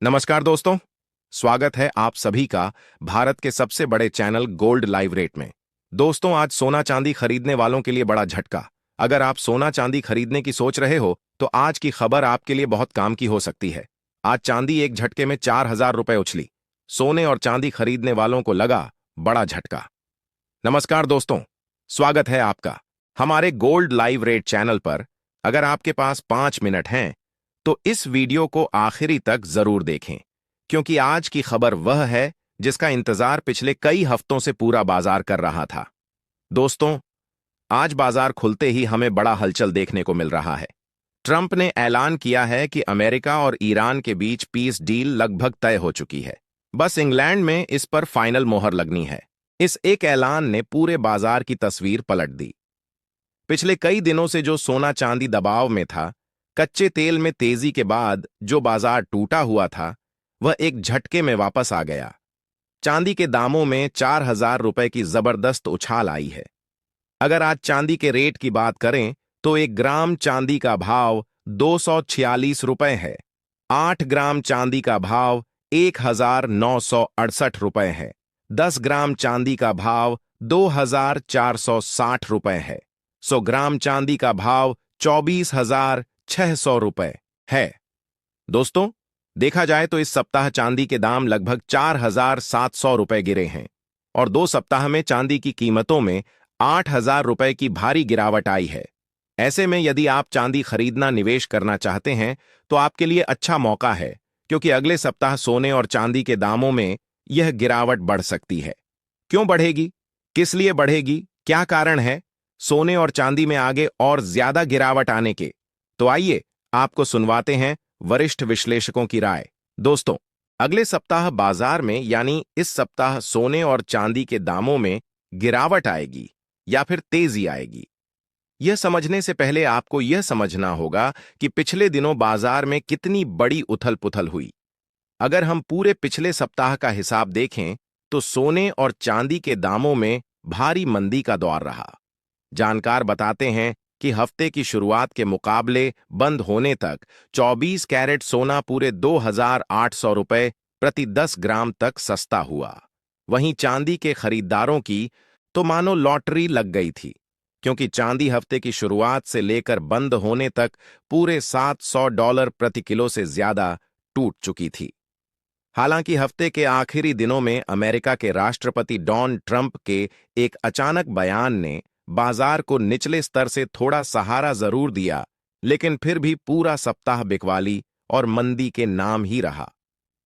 नमस्कार दोस्तों। स्वागत है आप सभी का भारत के सबसे बड़े चैनल गोल्ड लाइव रेट में। दोस्तों, आज सोना चांदी खरीदने वालों के लिए बड़ा झटका। अगर आप सोना चांदी खरीदने की सोच रहे हो तो आज की खबर आपके लिए बहुत काम की हो सकती है। आज चांदी एक झटके में 4,000 रुपए उछली। सोने और चांदी खरीदने वालों को लगा बड़ा झटका। नमस्कार दोस्तों, स्वागत है आपका हमारे गोल्ड लाइव रेट चैनल पर। अगर आपके पास 5 मिनट हैं तो इस वीडियो को आखिरी तक जरूर देखें, क्योंकि आज की खबर वह है जिसका इंतजार पिछले कई हफ्तों से पूरा बाजार कर रहा था। दोस्तों, आज बाजार खुलते ही हमें बड़ा हलचल देखने को मिल रहा है। ट्रंप ने ऐलान किया है कि अमेरिका और ईरान के बीच पीस डील लगभग तय हो चुकी है। बस इंग्लैंड में इस पर फाइनल मोहर लगनी है। इस एक ऐलान ने पूरे बाजार की तस्वीर पलट दी। पिछले कई दिनों से जो सोना चांदी दबाव में था, कच्चे तेल में तेजी के बाद जो बाजार टूटा हुआ था, वह एक झटके में वापस आ गया। चांदी के दामों में 4,000 रुपए की जबरदस्त उछाल आई है। अगर आज चांदी के रेट की बात करें तो 1 ग्राम चांदी का भाव 246 रुपए है। 8 ग्राम चांदी का भाव 1,968 रुपए है। 10 ग्राम चांदी का भाव 2,460 रुपए है। 100 ग्राम चांदी का भाव 24,600 रुपए है। दोस्तों, देखा जाए तो इस सप्ताह चांदी के दाम लगभग 4,700 रुपए गिरे हैं और 2 सप्ताह में चांदी की कीमतों में 8,000 रुपए की भारी गिरावट आई है। ऐसे में यदि आप चांदी खरीदना निवेश करना चाहते हैं तो आपके लिए अच्छा मौका है, क्योंकि अगले सप्ताह सोने और चांदी के दामों में यह गिरावट बढ़ सकती है। क्यों बढ़ेगी, किस लिए बढ़ेगी, क्या कारण है सोने और चांदी में आगे और ज्यादा गिरावट आने के? तो आइए आपको सुनवाते हैं वरिष्ठ विश्लेषकों की राय। दोस्तों, अगले सप्ताह बाजार में यानी इस सप्ताह सोने और चांदी के दामों में गिरावट आएगी या फिर तेजी आएगी, यह समझने से पहले आपको यह समझना होगा कि पिछले दिनों बाजार में कितनी बड़ी उथल-पुथल हुई। अगर हम पूरे पिछले सप्ताह का हिसाब देखें तो सोने और चांदी के दामों में भारी मंदी का दौर रहा। जानकार बताते हैं कि हफ्ते की शुरुआत के मुकाबले बंद होने तक 24 कैरेट सोना पूरे 2,800 रुपए प्रति 10 ग्राम तक सस्ता हुआ। वहीं चांदी के खरीदारों की तो मानो लॉटरी लग गई थी, क्योंकि चांदी हफ्ते की शुरुआत से लेकर बंद होने तक पूरे $700 प्रति किलो से ज्यादा टूट चुकी थी। हालांकि हफ्ते के आखिरी दिनों में अमेरिका के राष्ट्रपति डोनाल्ड ट्रंप के एक अचानक बयान ने बाजार को निचले स्तर से थोड़ा सहारा जरूर दिया, लेकिन फिर भी पूरा सप्ताह बिकवाली और मंदी के नाम ही रहा।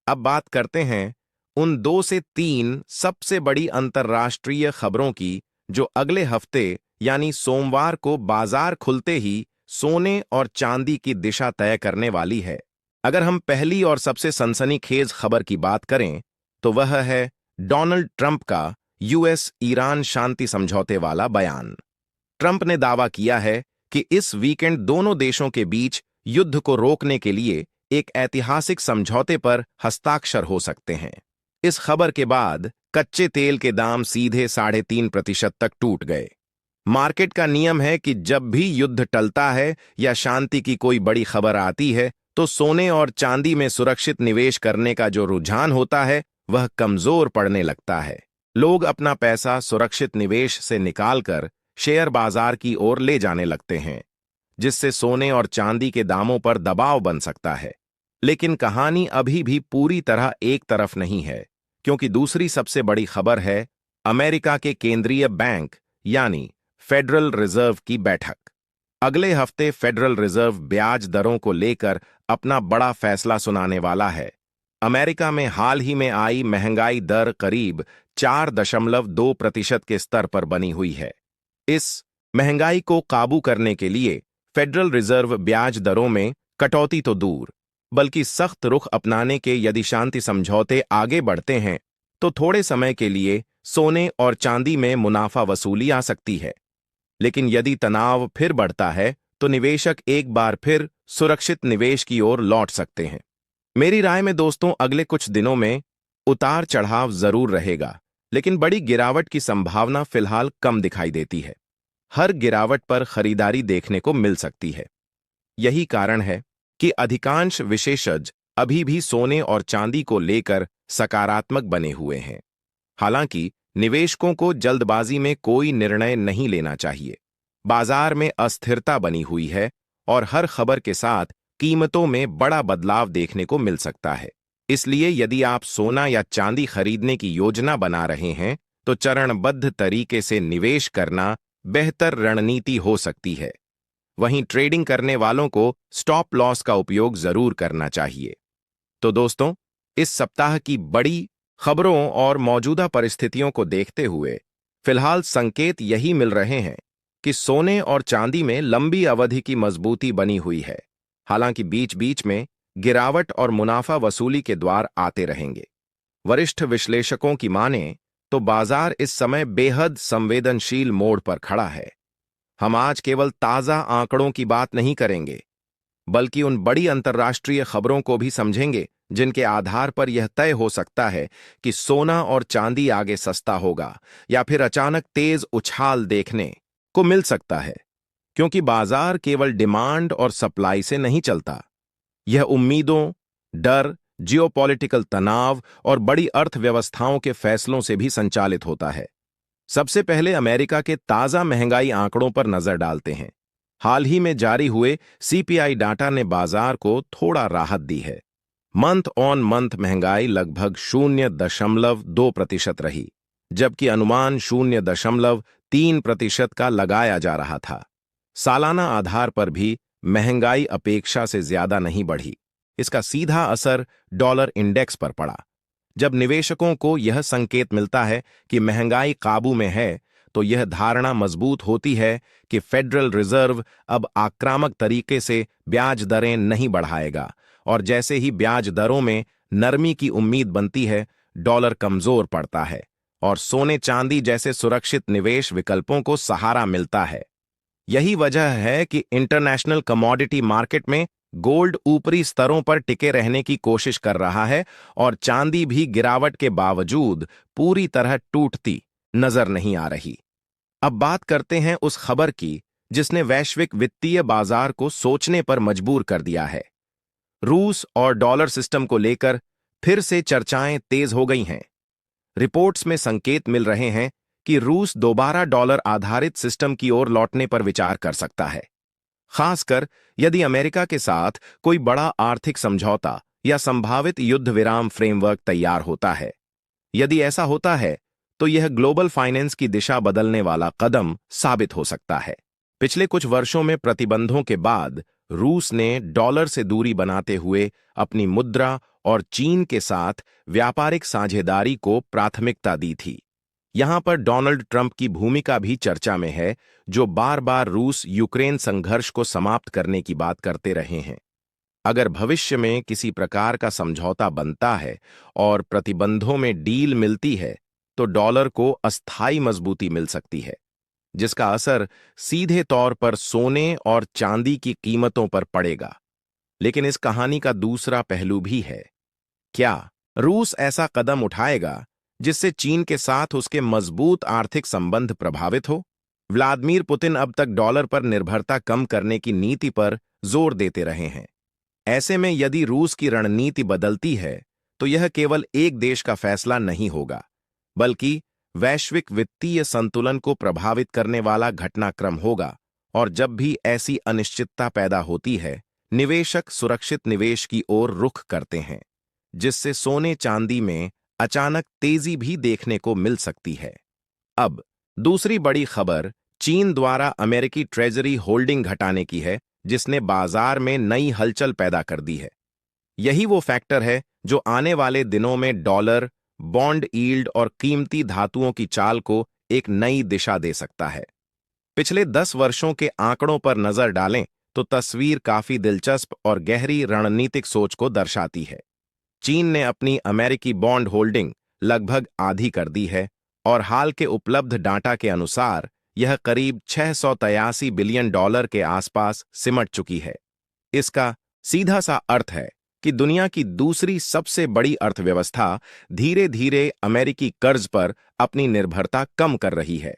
अब बात करते हैं उन 2 से 3 सबसे बड़ी अंतर्राष्ट्रीय खबरों की, जो अगले हफ्ते यानी सोमवार को बाजार खुलते ही सोने और चांदी की दिशा तय करने वाली है। अगर हम पहली और सबसे सनसनीखेज खबर की बात करें तो वह है डोनाल्ड ट्रंप का यूएस ईरान शांति समझौते वाला बयान। ट्रंप ने दावा किया है कि इस वीकेंड दोनों देशों के बीच युद्ध को रोकने के लिए एक ऐतिहासिक समझौते पर हस्ताक्षर हो सकते हैं। इस खबर के बाद कच्चे तेल के दाम सीधे 3.5% तक टूट गए। मार्केट का नियम है कि जब भी युद्ध टलता है या शांति की कोई बड़ी खबर आती है तो सोने और चांदी में सुरक्षित निवेश करने का जो रुझान होता है वह कमजोर पड़ने लगता है। लोग अपना पैसा सुरक्षित निवेश से निकालकर शेयर बाजार की ओर ले जाने लगते हैं, जिससे सोने और चांदी के दामों पर दबाव बन सकता है। लेकिन कहानी अभी भी पूरी तरह एक तरफ नहीं है, क्योंकि दूसरी सबसे बड़ी खबर है अमेरिका के केंद्रीय बैंक यानी फेडरल रिजर्व की बैठक। अगले हफ्ते फेडरल रिजर्व ब्याज दरों को लेकर अपना बड़ा फैसला सुनाने वाला है। अमेरिका में हाल ही में आई महंगाई दर करीब 4.2% के स्तर पर बनी हुई है। इस महंगाई को काबू करने के लिए फेडरल रिजर्व ब्याज दरों में कटौती तो दूर, बल्कि सख्त रुख अपनाने के यदि शांति समझौते आगे बढ़ते हैं तो थोड़े समय के लिए सोने और चांदी में मुनाफा वसूली आ सकती है। लेकिन यदि तनाव फिर बढ़ता है तो निवेशक एक बार फिर सुरक्षित निवेश की ओर लौट सकते हैं। मेरी राय में दोस्तों, अगले कुछ दिनों में उतार चढ़ाव जरूर रहेगा, लेकिन बड़ी गिरावट की संभावना फिलहाल कम दिखाई देती है। हर गिरावट पर खरीदारी देखने को मिल सकती है। यही कारण है कि अधिकांश विशेषज्ञ अभी भी सोने और चांदी को लेकर सकारात्मक बने हुए हैं। हालांकि निवेशकों को जल्दबाजी में कोई निर्णय नहीं लेना चाहिए। बाजार में अस्थिरता बनी हुई है और हर खबर के साथ कीमतों में बड़ा बदलाव देखने को मिल सकता है। इसलिए यदि आप सोना या चांदी खरीदने की योजना बना रहे हैं तो चरणबद्ध तरीके से निवेश करना बेहतर रणनीति हो सकती है। वहीं ट्रेडिंग करने वालों को स्टॉप लॉस का उपयोग जरूर करना चाहिए। तो दोस्तों, इस सप्ताह की बड़ी खबरों और मौजूदा परिस्थितियों को देखते हुए फिलहाल संकेत यही मिल रहे हैं कि सोने और चांदी में लंबी अवधि की मजबूती बनी हुई है। हालांकि बीच बीच में गिरावट और मुनाफा वसूली के द्वार आते रहेंगे। वरिष्ठ विश्लेषकों की माने तो बाजार इस समय बेहद संवेदनशील मोड़ पर खड़ा है। हम आज केवल ताजा आंकड़ों की बात नहीं करेंगे, बल्कि उन बड़ी अंतर्राष्ट्रीय खबरों को भी समझेंगे जिनके आधार पर यह तय हो सकता है कि सोना और चांदी आगे सस्ता होगा या फिर अचानक तेज उछाल देखने को मिल सकता है। क्योंकि बाजार केवल डिमांड और सप्लाई से नहीं चलता, यह उम्मीदों, डर, जियोपॉलिटिकल तनाव और बड़ी अर्थव्यवस्थाओं के फैसलों से भी संचालित होता है। सबसे पहले अमेरिका के ताजा महंगाई आंकड़ों पर नजर डालते हैं। हाल ही में जारी हुए सीपीआई डाटा ने बाजार को थोड़ा राहत दी है। मंथ ऑन मंथ महंगाई लगभग 0.2% रही, जबकि अनुमान 0.3% का लगाया जा रहा था। सालाना आधार पर भी महंगाई अपेक्षा से ज्यादा नहीं बढ़ी। इसका सीधा असर डॉलर इंडेक्स पर पड़ा। जब निवेशकों को यह संकेत मिलता है कि महंगाई काबू में है, तो यह धारणा मजबूत होती है कि फेडरल रिजर्व अब आक्रामक तरीके से ब्याज दरें नहीं बढ़ाएगा, और जैसे ही ब्याज दरों में नरमी की उम्मीद बनती है, डॉलर कमजोर पड़ता है और सोने चांदी जैसे सुरक्षित निवेश विकल्पों को सहारा मिलता है। यही वजह है कि इंटरनेशनल कमोडिटी मार्केट में गोल्ड ऊपरी स्तरों पर टिके रहने की कोशिश कर रहा है और चांदी भी गिरावट के बावजूद पूरी तरह टूटती नजर नहीं आ रही। अब बात करते हैं उस खबर की जिसने वैश्विक वित्तीय बाजार को सोचने पर मजबूर कर दिया है। रूस और डॉलर सिस्टम को लेकर फिर से चर्चाएं तेज हो गई हैं। रिपोर्ट्स में संकेत मिल रहे हैं कि रूस दोबारा डॉलर आधारित सिस्टम की ओर लौटने पर विचार कर सकता है, खासकर यदि अमेरिका के साथ कोई बड़ा आर्थिक समझौता या संभावित युद्ध विराम फ्रेमवर्क तैयार होता है। यदि ऐसा होता है तो यह ग्लोबल फाइनेंस की दिशा बदलने वाला कदम साबित हो सकता है। पिछले कुछ वर्षों में प्रतिबंधों के बाद रूस ने डॉलर से दूरी बनाते हुए अपनी मुद्रा और चीन के साथ व्यापारिक साझेदारी को प्राथमिकता दी थी। यहां पर डोनाल्ड ट्रंप की भूमिका भी चर्चा में है, जो बार बार रूस यूक्रेन संघर्ष को समाप्त करने की बात करते रहे हैं। अगर भविष्य में किसी प्रकार का समझौता बनता है और प्रतिबंधों में डील मिलती है, तो डॉलर को अस्थायी मजबूती मिल सकती है, जिसका असर सीधे तौर पर सोने और चांदी की कीमतों पर पड़ेगा। लेकिन इस कहानी का दूसरा पहलू भी है। क्या रूस ऐसा कदम उठाएगा जिससे चीन के साथ उसके मजबूत आर्थिक संबंध प्रभावित हो? व्लादिमीर पुतिन अब तक डॉलर पर निर्भरता कम करने की नीति पर जोर देते रहे हैं। ऐसे में यदि रूस की रणनीति बदलती है, तो यह केवल एक देश का फैसला नहीं होगा, बल्कि वैश्विक वित्तीय संतुलन को प्रभावित करने वाला घटनाक्रम होगा। और जब भी ऐसी अनिश्चितता पैदा होती है, निवेशक सुरक्षित निवेश की ओर रुख करते हैं, जिससे सोने चांदी में अचानक तेजी भी देखने को मिल सकती है। अब दूसरी बड़ी खबर चीन द्वारा अमेरिकी ट्रेजरी होल्डिंग घटाने की है, जिसने बाजार में नई हलचल पैदा कर दी है। यही वो फैक्टर है जो आने वाले दिनों में डॉलर, बॉन्ड यील्ड और कीमती धातुओं की चाल को एक नई दिशा दे सकता है। पिछले 10 वर्षों के आंकड़ों पर नजर डालें तो तस्वीर काफी दिलचस्प और गहरी रणनीतिक सोच को दर्शाती है। चीन ने अपनी अमेरिकी बॉन्ड होल्डिंग लगभग आधी कर दी है और हाल के उपलब्ध डाटा के अनुसार यह करीब $683 बिलियन के आसपास सिमट चुकी है। इसका सीधा सा अर्थ है कि दुनिया की दूसरी सबसे बड़ी अर्थव्यवस्था धीरे धीरे अमेरिकी कर्ज पर अपनी निर्भरता कम कर रही है।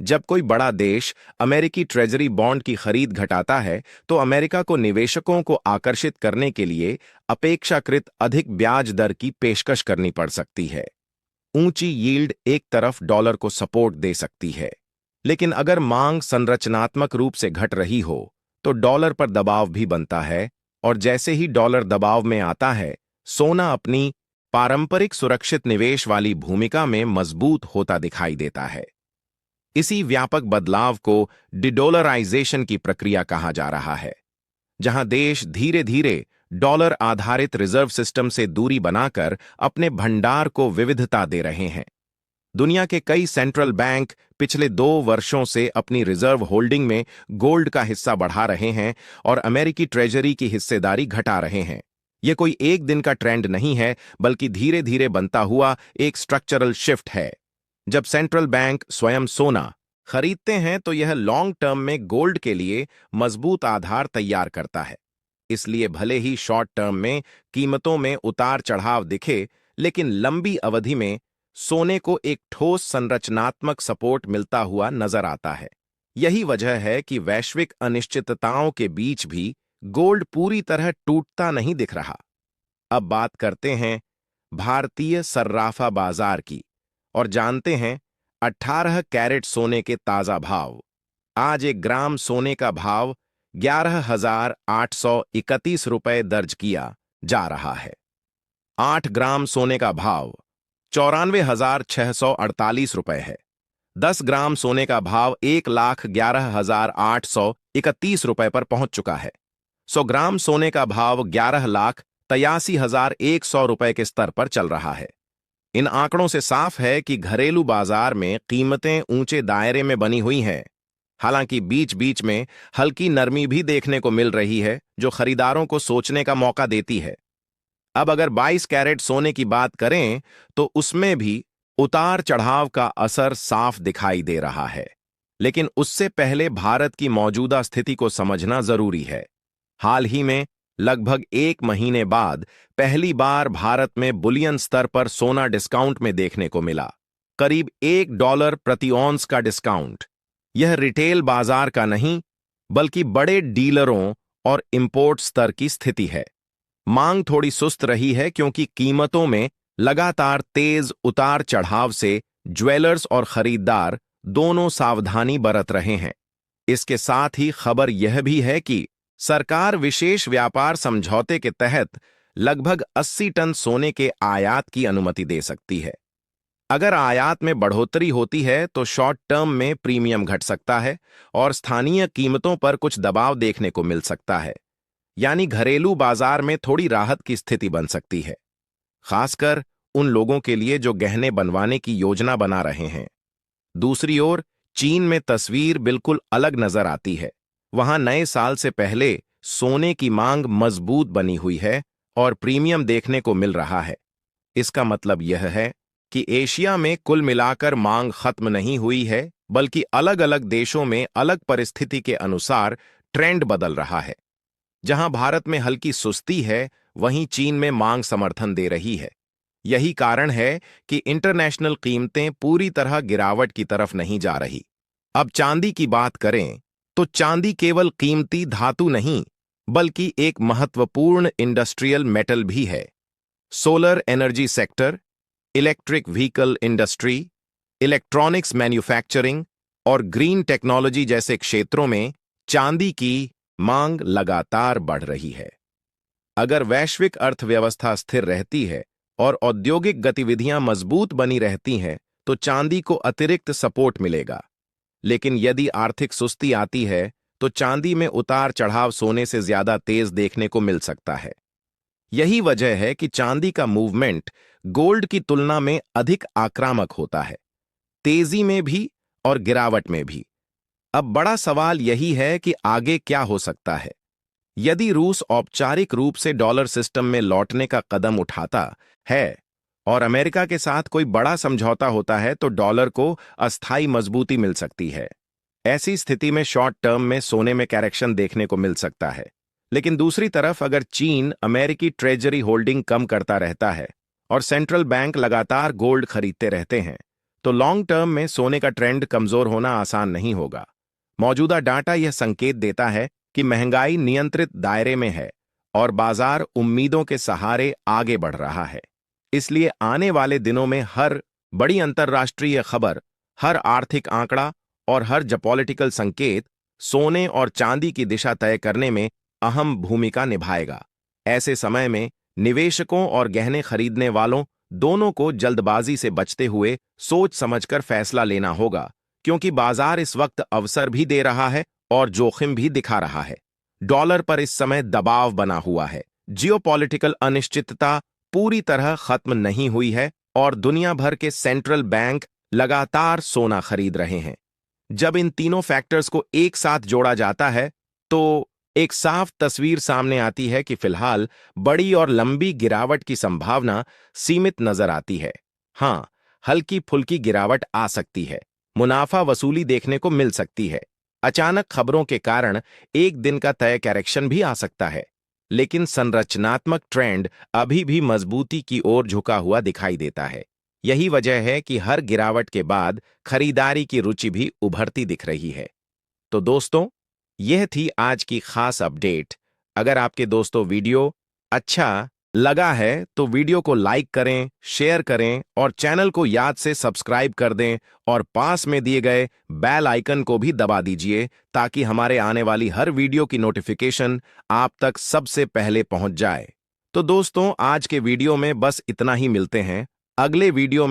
जब कोई बड़ा देश अमेरिकी ट्रेजरी बॉन्ड की खरीद घटाता है तो अमेरिका को निवेशकों को आकर्षित करने के लिए अपेक्षाकृत अधिक ब्याज दर की पेशकश करनी पड़ सकती है। ऊंची यील्ड एक तरफ डॉलर को सपोर्ट दे सकती है, लेकिन अगर मांग संरचनात्मक रूप से घट रही हो तो डॉलर पर दबाव भी बनता है, और जैसे ही डॉलर दबाव में आता है, सोना अपनी पारंपरिक सुरक्षित निवेश वाली भूमिका में मजबूत होता दिखाई देता है। इसी व्यापक बदलाव को डिडॉलराइजेशन की प्रक्रिया कहा जा रहा है, जहां देश धीरे धीरे डॉलर आधारित रिजर्व सिस्टम से दूरी बनाकर अपने भंडार को विविधता दे रहे हैं। दुनिया के कई सेंट्रल बैंक पिछले 2 वर्षों से अपनी रिजर्व होल्डिंग में गोल्ड का हिस्सा बढ़ा रहे हैं और अमेरिकी ट्रेजरी की हिस्सेदारी घटा रहे हैं। यह कोई एक दिन का ट्रेंड नहीं है, बल्कि धीरे धीरे बनता हुआ एक स्ट्रक्चरल शिफ्ट है। जब सेंट्रल बैंक स्वयं सोना खरीदते हैं तो यह लॉन्ग टर्म में गोल्ड के लिए मजबूत आधार तैयार करता है। इसलिए भले ही शॉर्ट टर्म में कीमतों में उतार चढ़ाव दिखे, लेकिन लंबी अवधि में सोने को एक ठोस संरचनात्मक सपोर्ट मिलता हुआ नजर आता है। यही वजह है कि वैश्विक अनिश्चितताओं के बीच भी गोल्ड पूरी तरह टूटता नहीं दिख रहा। अब बात करते हैं भारतीय सर्राफा बाजार की और जानते हैं 18 कैरेट सोने के ताजा भाव। आज 1 ग्राम सोने का भाव 11,831 रुपए दर्ज किया जा रहा है। 8 ग्राम सोने का भाव 94,648 रुपए है। 10 ग्राम सोने का भाव 1,11,831 रुपए पर पहुंच चुका है। 100 ग्राम सोने का भाव 11,83,100 रुपए के स्तर पर चल रहा है। इन आंकड़ों से साफ है कि घरेलू बाजार में कीमतें ऊंचे दायरे में बनी हुई हैं। हालांकि बीच बीच में हल्की नरमी भी देखने को मिल रही है, जो खरीदारों को सोचने का मौका देती है। अब अगर 22 कैरेट सोने की बात करें तो उसमें भी उतार चढ़ाव का असर साफ दिखाई दे रहा है, लेकिन उससे पहले भारत की मौजूदा स्थिति को समझना जरूरी है। हाल ही में लगभग 1 महीने बाद पहली बार भारत में बुलियन स्तर पर सोना डिस्काउंट में देखने को मिला, करीब $1 प्रति औंस का डिस्काउंट। यह रिटेल बाजार का नहीं, बल्कि बड़े डीलरों और इंपोर्ट स्तर की स्थिति है। मांग थोड़ी सुस्त रही है क्योंकि कीमतों में लगातार तेज उतार चढ़ाव से ज्वेलर्स और खरीदार दोनों सावधानी बरत रहे हैं। इसके साथ ही खबर यह भी है कि सरकार विशेष व्यापार समझौते के तहत लगभग 80 टन सोने के आयात की अनुमति दे सकती है। अगर आयात में बढ़ोतरी होती है तो शॉर्ट टर्म में प्रीमियम घट सकता है और स्थानीय कीमतों पर कुछ दबाव देखने को मिल सकता है, यानी घरेलू बाजार में थोड़ी राहत की स्थिति बन सकती है, खासकर उन लोगों के लिए जो गहने बनवाने की योजना बना रहे हैं। दूसरी ओर चीन में तस्वीर बिल्कुल अलग नजर आती है। वहां नए साल से पहले सोने की मांग मजबूत बनी हुई है और प्रीमियम देखने को मिल रहा है। इसका मतलब यह है कि एशिया में कुल मिलाकर मांग खत्म नहीं हुई है, बल्कि अलग अलग देशों में अलग परिस्थिति के अनुसार ट्रेंड बदल रहा है। जहां भारत में हल्की सुस्ती है, वहीं चीन में मांग समर्थन दे रही है। यही कारण है कि इंटरनेशनल कीमतें पूरी तरह गिरावट की तरफ नहीं जा रही। अब चांदी की बात करें तो चांदी केवल कीमती धातु नहीं, बल्कि एक महत्वपूर्ण इंडस्ट्रियल मेटल भी है। Solar energy sector, electric vehicle industry, electronics manufacturing और ग्रीन टेक्नोलॉजी जैसे क्षेत्रों में चांदी की मांग लगातार बढ़ रही है। अगर वैश्विक अर्थव्यवस्था स्थिर रहती है और औद्योगिक गतिविधियां मजबूत बनी रहती हैं, तो चांदी को अतिरिक्त सपोर्ट मिलेगा। लेकिन यदि आर्थिक सुस्ती आती है, तो चांदी में उतार चढ़ाव सोने से ज्यादा तेज देखने को मिल सकता है। यही वजह है कि चांदी का मूवमेंट गोल्ड की तुलना में अधिक आक्रामक होता है, तेजी में भी और गिरावट में भी। अब बड़ा सवाल यही है कि आगे क्या हो सकता है। यदि रूस औपचारिक रूप से डॉलर सिस्टम में लौटने का कदम उठाता है और अमेरिका के साथ कोई बड़ा समझौता होता है, तो डॉलर को अस्थायी मजबूती मिल सकती है। ऐसी स्थिति में शॉर्ट टर्म में सोने में करेक्शन देखने को मिल सकता है। लेकिन दूसरी तरफ अगर चीन अमेरिकी ट्रेजरी होल्डिंग कम करता रहता है और सेंट्रल बैंक लगातार गोल्ड खरीदते रहते हैं, तो लॉन्ग टर्म में सोने का ट्रेंड कमजोर होना आसान नहीं होगा। मौजूदा डाटा यह संकेत देता है कि महंगाई नियंत्रित दायरे में है और बाजार उम्मीदों के सहारे आगे बढ़ रहा है। इसलिए आने वाले दिनों में हर बड़ी अंतर्राष्ट्रीय खबर, हर आर्थिक आंकड़ा और हर जपॉलिटिकल संकेत सोने और चांदी की दिशा तय करने में अहम भूमिका निभाएगा। ऐसे समय में निवेशकों और गहने खरीदने वालों दोनों को जल्दबाजी से बचते हुए सोच समझकर फैसला लेना होगा, क्योंकि बाजार इस वक्त अवसर भी दे रहा है और जोखिम भी दिखा रहा है। डॉलर पर इस समय दबाव बना हुआ है। जियोपॉलिटिकल अनिश्चितता पूरी तरह खत्म नहीं हुई है और दुनिया भर के सेंट्रल बैंक लगातार सोना खरीद रहे हैं। जब इन तीनों फैक्टर्स को एक साथ जोड़ा जाता है तो एक साफ तस्वीर सामने आती है कि फिलहाल बड़ी और लंबी गिरावट की संभावना सीमित नजर आती है। हाँ, हल्की फुल्की गिरावट आ सकती है, मुनाफा वसूली देखने को मिल सकती है, अचानक खबरों के कारण एक दिन का तय करेक्शन भी आ सकता है, लेकिन संरचनात्मक ट्रेंड अभी भी मजबूती की ओर झुका हुआ दिखाई देता है। यही वजह है कि हर गिरावट के बाद खरीदारी की रुचि भी उभरती दिख रही है। तो दोस्तों, यह थी आज की खास अपडेट। अगर आपके दोस्तों वीडियो अच्छा लगा है तो वीडियो को लाइक करें, शेयर करें और चैनल को याद से सब्सक्राइब कर दें और पास में दिए गए बेल आइकन को भी दबा दीजिए ताकि हमारे आने वाली हर वीडियो की नोटिफिकेशन आप तक सबसे पहले पहुंच जाए। तो दोस्तों, आज के वीडियो में बस इतना ही। मिलते हैं अगले वीडियो में।